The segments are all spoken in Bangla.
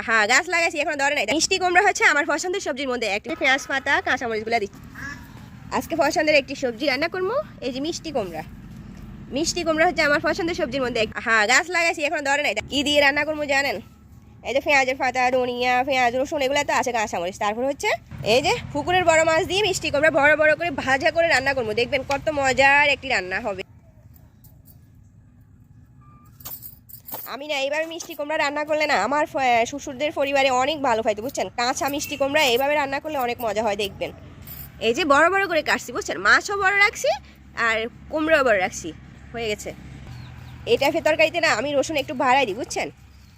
হ্যাঁ গাছ লাগাইছি এখন ধরে নাই। মিষ্টি কুমড়া হচ্ছে আমার পছন্দের সবজির মধ্যে একটি। পেঁয়াজ পাতা কাঁচামরিচগুলো দিচ্ছি। আজকে পছন্দের একটি সবজি রান্না করবো, এই যে মিষ্টি কুমড়া। মিষ্টি কুমড়া হচ্ছে আমার পছন্দের সবজির মধ্যে। হ্যাঁ গাছ লাগাইছি এখন ধরে নাই। কি দিয়ে রান্না করবো জানেন? এই যে পেঁয়াজের পাতা, ধনিয়া, পেঁয়াজ, রসুন এগুলো তো আছে, কাঁচামরিচ। তারপর হচ্ছে এই যে পুকুরের বড় মাছ দিয়ে মিষ্টি কুমড়া বড় বড় করে ভাজা করে রান্না করবো। দেখবেন কত মজার একটি রান্না হবে। আমি না এইভাবে মিষ্টি কুমড়া রান্না করলে না আমার শ্বশুরদের পরিবারে অনেক ভালো খাইতে, বুঝছেন? কাঁচা মিষ্টি কুমড়া এইভাবে রান্না করলে অনেক মজা হয় দেখবেন। এই যে বড় বড় করে কাটছি, বুঝছেন? মাছও বড় রাখছি আর কুমড়াও বড় রাখছি, হয়ে গেছে। এটা তরকারিতে না আমি রসুন একটু বাড়াই দিই, বুঝছেন?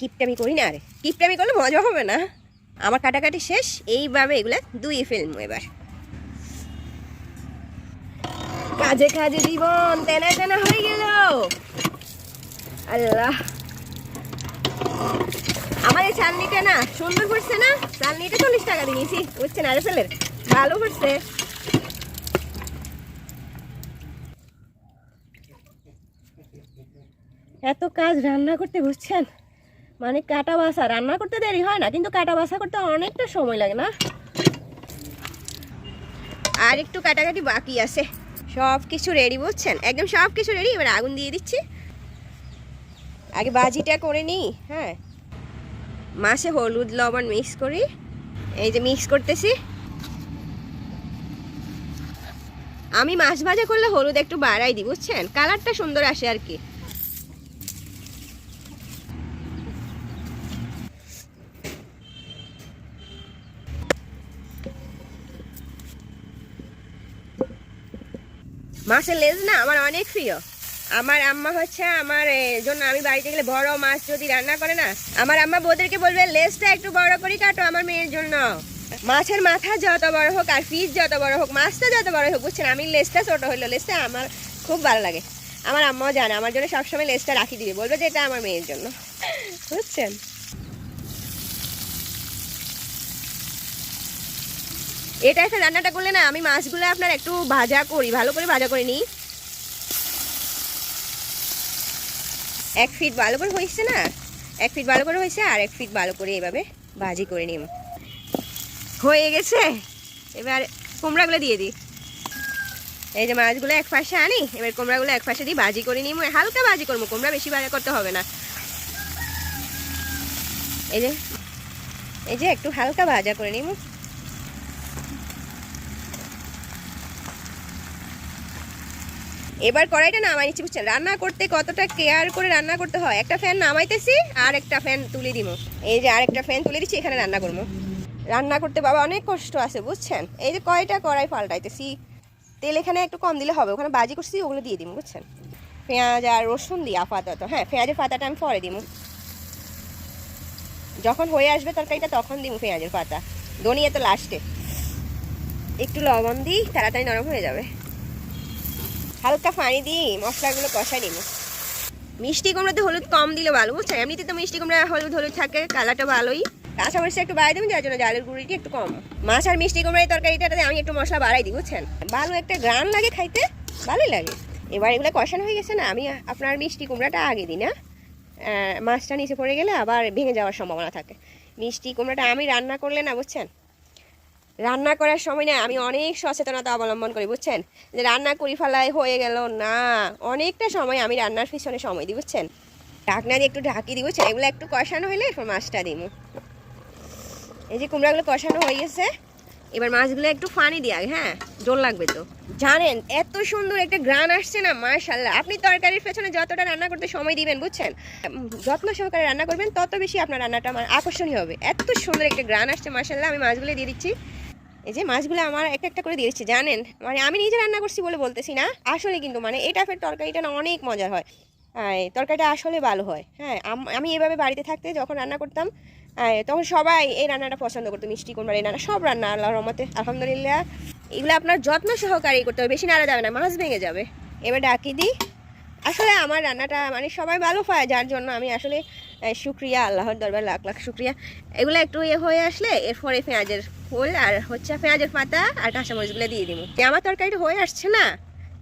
কিপটামি করি না, আরে কিপটামি করলে মজা হবে না। আমার কাটাকাটি শেষ, এইভাবে এগুলা ধুয়ে ফেলবো। এবার কাজে কাজে জীবন তেনা তেনা হয়ে গেল। আল্লাহ, আমার এই চালনিটা না সুন্দর করছে না? চালনিটা 40 টাকা দিয়েছি, বুঝছেন? আরে ফেলের ভালো করছে। এত কাজ রান্না করতে, বুঝছেন? মানে কাটা বাছা রান্না করতে দেরি হয় না, কিন্তু কাটা বাছা করতে অনেকটা সময় লাগে না? আর একটু কাটাকাটি বাকি আছে। সব কিছু রেডি, বুঝছেন? একদম সব কিছু রেডি। এবার আগুন দিয়ে দিচ্ছি। আগে ভাজিটা করে নিই। হ্যাঁ, মাছে হলুদ লবণ মিক্স করি। এই যে মিক্স করতেছি। আমি মাছ ভাজা করলে হলুদ একটু বাড়াই দিই, বুঝছেন? কালারটা সুন্দর আসে আর কি। মাছের লেজ না আমার অনেক প্রিয়। আমার আম্মা হচ্ছে আমার জন্য, আমি বাড়িতে গেলে বড় মাছ যদি রান্না করে না, আমার আম্মা বউদেরকে বলবে লেজটা একটু বড় করে কাটো আমার মেয়ের জন্য। মাছের মাথা যত বড় হোক আর পিস যত বড় হোক, মাছটা যত বড় হোক, বুঝছেন? আমি লেজটা ছোট হইলো, লেজটা আমার খুব ভালো লাগে। আমার আম্মাও জানে আমার জন্য সবসময় লেজটা রাখি দিবে, বলবে যে এটা আমার মেয়ের জন্য, বুঝছেন? এটা একটা রান্নাটা করলে না আমি মাছগুলো আপনার একটু ভাজা করি, ভালো করে ভাজা করে নিই। 1 ফিট ভালো করে হয়েছে না, 1 ফিট ভালো করে হয়েছে, আর 1 ফিট ভালো করে এভাবে ভাজি করে নিব। হয়ে গেছে। এবার কুমড়াগুলো দিয়ে দিই। এই যে মাছগুলো এক পাশে আনি, এবার কুমড়াগুলো এক পাশে দিই, ভাজি করে নিব। হালকা ভাজি করবো, কুমড়া বেশি ভাজা করতে হবে না। এই যে একটু হালকা ভাজা করে নিব। এবার কড়াইটা নামাই নিচ্ছি, বুঝছেন? রান্না করতে কতটা কেয়ার করে রান্না করতে হয়। একটা ফ্যান নামাইতেছি, আর একটা ফ্যান তুলে দিব। এই যে আরেকটা ফ্যান তুলে দিচ্ছি, এখানে রান্না করবো। রান্না করতে বাবা অনেক কষ্ট আছে, বুঝছেন? এই যে কয়টা কড়াই পাল্টাইতেছি। তেল এখানে একটু কম দিলে হবে, ওখানে ভাজি করছি ওগুলো দিয়ে দিব, বুঝছেন? পেঁয়াজ আর রসুন দিই আপাতত। হ্যাঁ, পেঁয়াজের পাতাটা আমি পরে দিব, যখন হয়ে আসবে তরকারিটা তখন দিব পেঁয়াজের পাতা। ধনিয়া তো লাস্টে। একটু লবণ দিই, তাড়াতাড়ি নরম হয়ে যাবে। হালকা পানি দিই, মশলাগুলো কষাই নিব। মিষ্টি কুমড়াতে হলুদ কম দিলে ভালো, বুঝছেন? এমনিতে তো মিষ্টি কুমড়া হলুদ হলুদ থাকে, কালারটা ভালোই। কাঁচামরিচটা একটু বাড়াই দেবেন, যার জন্য জালের গুঁড়িটি একটু কম। মাছ আর মিষ্টি কুমড়ার তরকারিটাতে আমি একটু মশলা বাড়াই দিই, বুঝছেন? ভালো একটা গ্রান লাগে খাইতে, ভালোই লাগে। এবার এগুলো কষানো হয়ে গেছে না, আমি আপনার মিষ্টি কুমড়াটা আগে দিই না, মাছটা নিচে পড়ে গেলে আবার ভেঙে যাওয়ার সম্ভাবনা থাকে। মিষ্টি কুমড়াটা আমি রান্না করলে না, বুঝছেন, রান্না করার সময় না আমি অনেক সচেতনতা অবলম্বন করি, বুঝছেন? যে রান্না করি ফেলাই হয়ে গেল না, অনেকটা সময় আমি রান্নার পিছনে সময় দিই, বুঝছেন? ঢাকনা দিয়ে একটু ঢাকি দিব, বুঝছেন? এগুলো একটু কষানো হলে এরপর মাছটা দিব। এই যে কুমড়াগুলো কষানো হয়ে গেছে, এবার মাছগুলো একটু পানি দিয়ে আগে। হ্যাঁ, জল লাগবে তো। জানেন এত সুন্দর একটা গ্রান আসছে না, মাশাআল্লাহ। আপনি তরকারির পেছনে যতটা রান্না করতে সময় দিবেন, বুঝছেন, যত্ন সহকারে রান্না করবেন, তত বেশি আপনার রান্নাটা আমার আকর্ষণীয় হবে। এত সুন্দর একটা গ্রান আসছে, মাশাআল্লাহ। আমি মাছগুলো দিয়ে দিচ্ছি। এই যে মাছগুলো আমার একটা একটা করে দিয়ে দিচ্ছি। জানেন মানে আমি নিজে রান্না করছি বলে বলতেছি না, আসলে কিন্তু মানে এই টাইপের তরকারিটা না অনেক মজার হয়। তরকারিটা আসলে ভালো হয়। হ্যাঁ, আমি এইভাবে বাড়িতে থাকতে যখন রান্না করতাম, তখন সবাই এই রান্নাটা পছন্দ করতো। মিষ্টি কুমড়ার এই রান্না, সব রান্না আল্লাহর রহমতে আলহামদুলিল্লাহ। এগুলো আপনার যত্ন সহকারে করতে হবে, বেশি নাড়া যাবে না, মাছ ভেঙে যাবে। এবার ডাকি দিই। আসলে আমার রান্নাটা মানে সবাই ভালো পায়, যার জন্য আমি আসলে শুক্রিয়া, আল্লাহর দরবার লাখ লাখ শুক্রিয়া। এগুলো একটু হয়ে আসলে এরপরে পেঁয়াজের ফুল আর হচ্ছে পেঁয়াজের পাতা আর কাঁচামরিচগুলো দিয়ে দিব। আমার তরকারিটা হয়ে আসছে না,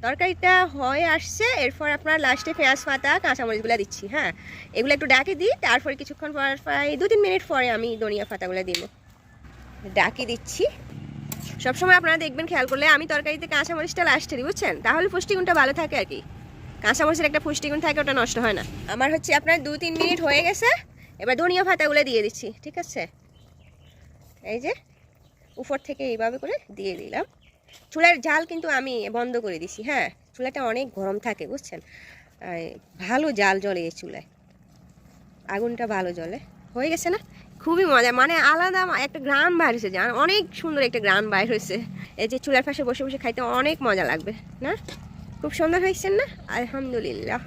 তরকারিটা হয়ে আসছে, এরপর আপনার লাস্টে পেঁয়াজ পাতা কাঁচামরিচগুলো দিচ্ছি। হ্যাঁ, এগুলো একটু ডাকে দিই, তারপরে কিছুক্ষণ পর প্রায় 2-3 মিনিট পরে আমি ধনিয়া পাতাগুলো দিব। ডাকি দিচ্ছি। সবসময় আপনারা দেখবেন, খেয়াল করলে আমি তরকারিতে কাঁচামরিচটা লাস্টে দিই, বুঝছেন? তাহলে পুষ্টিগুণটা ভালো থাকে আর কি। কাঁচামরিচের একটা পুষ্টিগুণ থাকে, ওটা নষ্ট হয় না। আমার হচ্ছে আপনার 2-3 মিনিট হয়ে গেছে, এবার ধনিয়া পাতাগুলো দিয়ে দিচ্ছি। ঠিক আছে, এই যে উপর থেকে এইভাবে করে দিয়ে দিলাম। চুলার জাল কিন্তু আমি বন্ধ করে দিছি। হ্যাঁ, চুলাটা অনেক গরম থাকে, বুঝছেন? ভালো জাল জ্বলে এই চুলায়, আগুনটা ভালো জ্বলে। হয়ে গেছে না? খুবই মজা, মানে আলাদা একটা গ্রাম বাইর হয়েছে, জান, অনেক সুন্দর একটা গ্রাম বাইর হয়েছে। এই যে চুলার পাশে বসে বসে খাইতে অনেক মজা লাগবে না? খুব সুন্দর হয়েছে না? আলহামদুলিল্লাহ।